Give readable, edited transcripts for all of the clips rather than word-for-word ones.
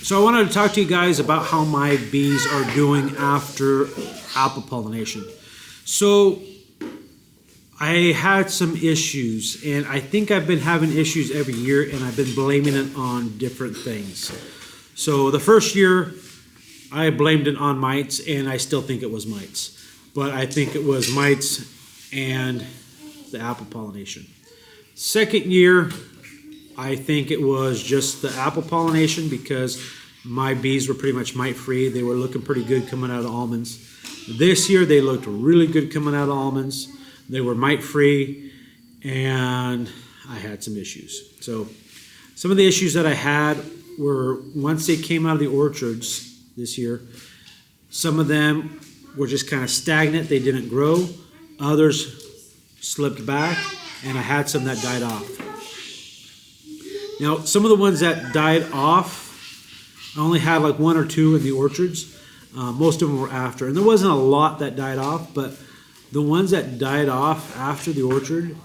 So I wanted to talk to you guys about how my bees are doing after apple pollination. So I had some issues, and I think I've been having issues every year, and I've been blaming it on different things. So the first year, I blamed it on mites, and I still think it was mites. But I think it was mites and the apple pollination. Second year, I think it was just the apple pollination because my bees were pretty much mite-free. They were looking pretty good coming out of almonds. This year, they looked really good coming out of almonds. They were mite-free, and I had some issues. So some of the issues that I had were once they came out of the orchards this year, some of them were just kind of stagnant. They didn't grow. Others slipped back, and I had some that died off. Now, some of the ones that died off, I only had like one or two in the orchards. Most of them were after, and there wasn't a lot that died off, but the ones that died off after the orchard,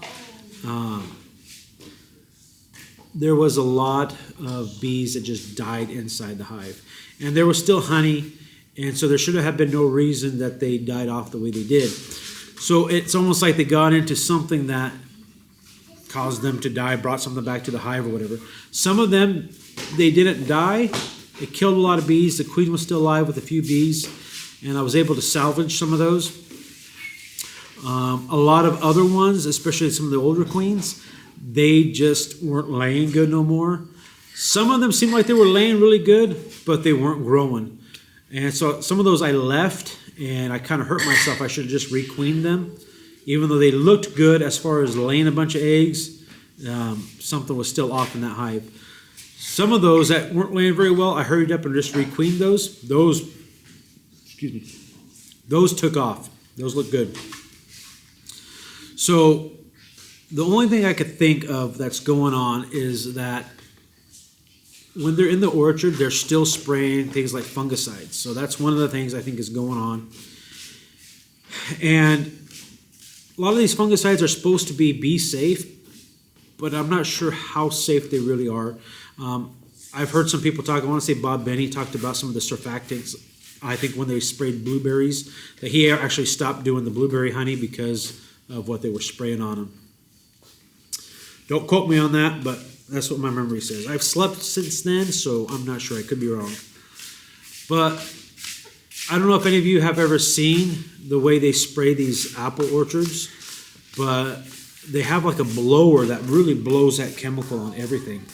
there was a lot of bees that just died inside the hive. And there was still honey, and so there should have been no reason that they died off the way they did. So it's almost like they got into something that caused them to die, brought something back to the hive or whatever. Some of them, they didn't die. It killed a lot of bees. The queen was still alive with a few bees, and I was able to salvage some of those. A lot of other ones, especially some of the older queens, they just weren't laying good no more. Some of them seemed like they were laying really good, but they weren't growing. And so some of those I left, and I kind of hurt myself. I should have just requeened them. Even though they looked good as far as laying a bunch of eggs, something was still off in that hive. Some of those that weren't laying very well, I hurried up and just requeened those. Those took off. Those look good. So the only thing I could think of that's going on is that when they're in the orchard, they're still spraying things like fungicides. So that's one of the things I think is going on. And a lot of these fungicides are supposed to be bee safe, but I'm not sure how safe they really are. I've heard some people talk, I want to say Bob Benny talked about some of the surfactants. I think when they sprayed blueberries, that he actually stopped doing the blueberry honey because of what they were spraying on them. Don't quote me on that, but that's what my memory says. I've slept since then, so I'm not sure. I could be wrong. But I don't know if any of you have ever seen the way they spray these apple orchards, but they have like a blower that really blows that chemical on everything.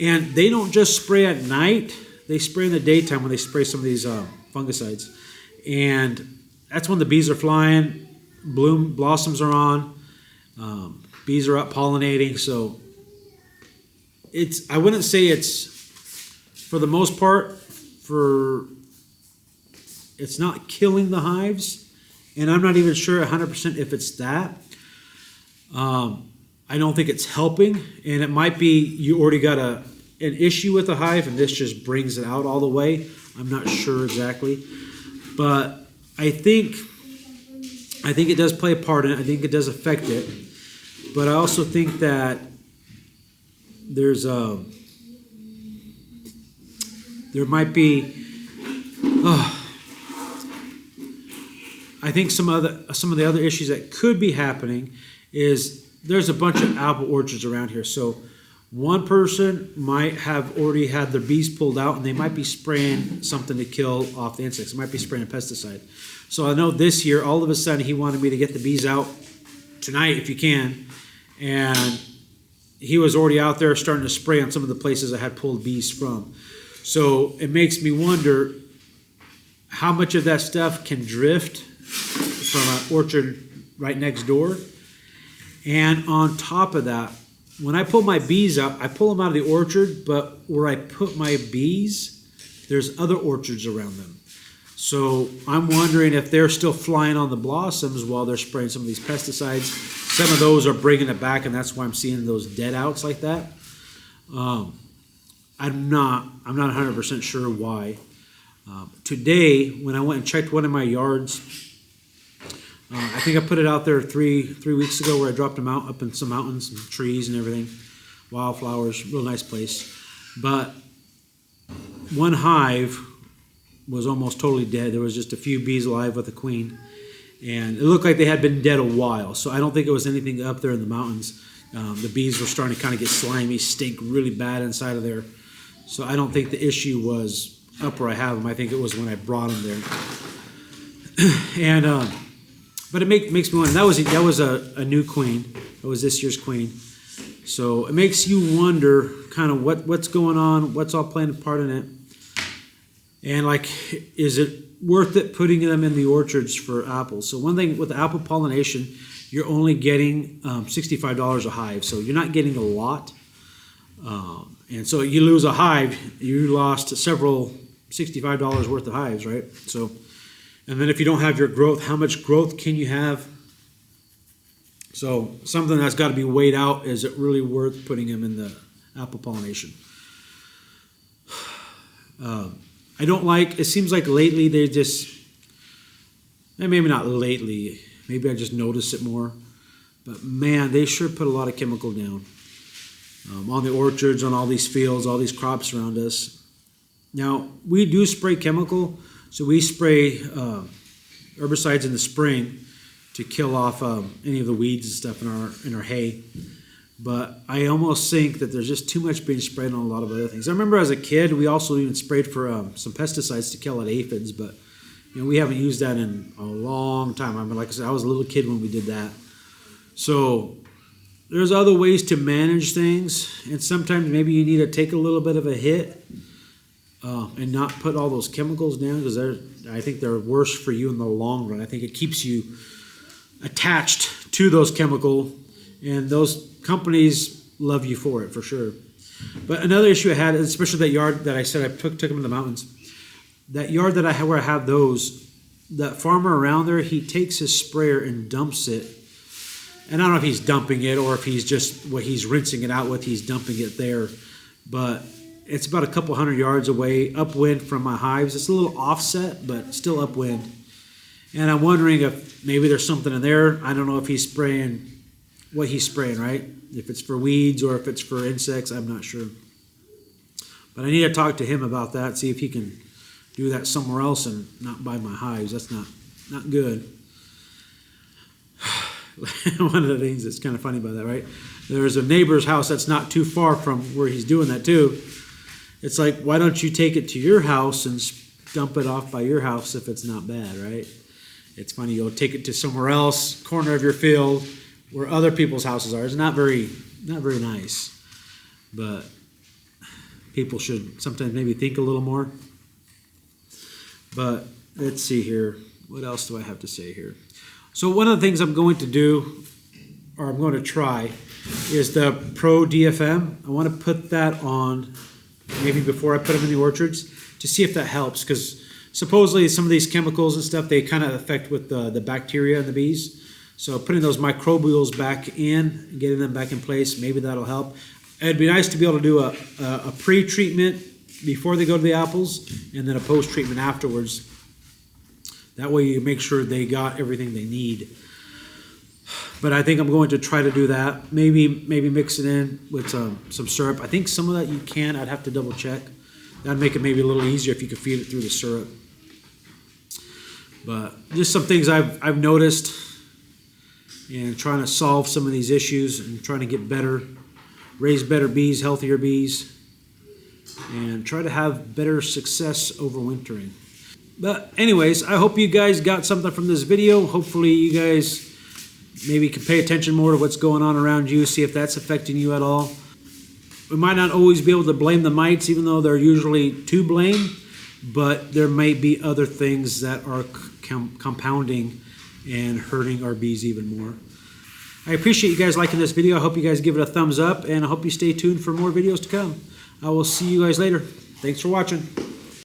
And they don't just spray at night. They spray in the daytime when they spray some of these fungicides. And that's when the bees are flying, blossoms are on, bees are up pollinating. So I wouldn't say it's, for the most part, it's not killing the hives, and I'm not even sure 100% if it's that. I don't think it's helping, and it might be you already got an issue with the hive, and this just brings it out all the way. I'm not sure exactly, but I think it does play a part in it. I think it does affect it, but I also think that there might be. I think some of the other issues that could be happening is there's a bunch of apple orchards around here. So one person might have already had their bees pulled out, and they might be spraying something to kill off the insects. They might be spraying a pesticide. So I know this year, all of a sudden, he wanted me to get the bees out tonight if you can. And he was already out there starting to spray on some of the places I had pulled bees from. So it makes me wonder how much of that stuff can drift from an orchard right next door. And on top of that, when I pull my bees out, I pull them out of the orchard, but where I put my bees, there's other orchards around them. So I'm wondering if they're still flying on the blossoms while they're spraying some of these pesticides. Some of those are bringing it back, and that's why I'm seeing those dead outs like that. I'm not 100% sure why. Today, when I went and checked one of my yards, I think I put it out there three weeks ago, where I dropped them out up in some mountains and trees and everything, wildflowers, real nice place. But one hive was almost totally dead. There was just a few bees alive with the queen. And it looked like they had been dead a while. So I don't think it was anything up there in the mountains. The bees were starting to kind of get slimy, stink really bad inside of there. So I don't think the issue was up where I have them. I think it was when I brought them there. And but it makes me wonder. That was a new queen. That was this year's queen. So it makes you wonder kind of what's going on, what's all playing a part in it. And like, is it worth it putting them in the orchards for apples? So one thing with the apple pollination, you're only getting $65 a hive. So you're not getting a lot. And so you lose a hive, you lost several $65 worth of hives, right? So, and then if you don't have your growth, how much growth can you have? So something that's got to be weighed out. Is it really worth putting them in the apple pollination? I don't like, it seems like lately they just, and maybe not lately, maybe I just notice it more, but man, they sure put a lot of chemical down on the orchards, on all these fields, all these crops around us. Now, we do spray chemical, so we spray herbicides in the spring to kill off any of the weeds and stuff in our hay. But I almost think that there's just too much being sprayed on a lot of other things. I remember as a kid, we also even sprayed for some pesticides to kill out aphids, but we haven't used that in a long time. I mean, like I said, I was a little kid when we did that. So there's other ways to manage things, and sometimes maybe you need to take a little bit of a hit and not put all those chemicals down, because I think they're worse for you in the long run. I think it keeps you attached to those chemicals, and those companies love you for it, for sure. But another issue I had, especially that yard that I said I took them in the mountains, that yard that I have where I have those, that farmer around there, he takes his sprayer and dumps it. And I don't know if he's dumping it or if he's just what he's rinsing it out with, he's dumping it there. But it's about a couple 100 yards away, upwind from my hives. It's a little offset, but still upwind. And I'm wondering if maybe there's something in there. I don't know if he's spraying what he's spraying, right? If it's for weeds or if it's for insects, I'm not sure. But I need to talk to him about that, see if he can do that somewhere else and not by my hives. That's not good. One of the things that's kind of funny about that, right? There's a neighbor's house that's not too far from where he's doing that too. It's like, why don't you take it to your house and dump it off by your house if it's not bad, right? It's funny, you'll take it to somewhere else, corner of your field, where other people's houses are. It's not very nice. But people should sometimes maybe think a little more. But let's see here. What else do I have to say here? So one of the things I'm going to do, or I'm going to try, is the Pro DFM. I want to put that on maybe before I put them in the orchards to see if that helps, because supposedly some of these chemicals and stuff, they kind of affect with the bacteria in the bees. So putting those microbials back in and getting them back in place, maybe that'll help. It'd be nice to be able to do a pre-treatment before they go to the apples and then a post-treatment afterwards. That way you make sure they got everything they need. But I think I'm going to try to do that. Maybe mix it in with some syrup. I think some of that you can. I'd have to double check. That'd make it maybe a little easier if you could feed it through the syrup. But just some things I've noticed, and trying to solve some of these issues and trying to get better, raise better bees, healthier bees, and try to have better success overwintering. But anyways, I hope you guys got something from this video. Hopefully you guys maybe can pay attention more to what's going on around you, see if that's affecting you at all. We might not always be able to blame the mites, even though they're usually to blame, but there may be other things that are compounding and hurting our bees even more. I appreciate you guys liking this video. I hope you guys give it a thumbs up, and I hope you stay tuned for more videos to come. I will see you guys later. Thanks for watching.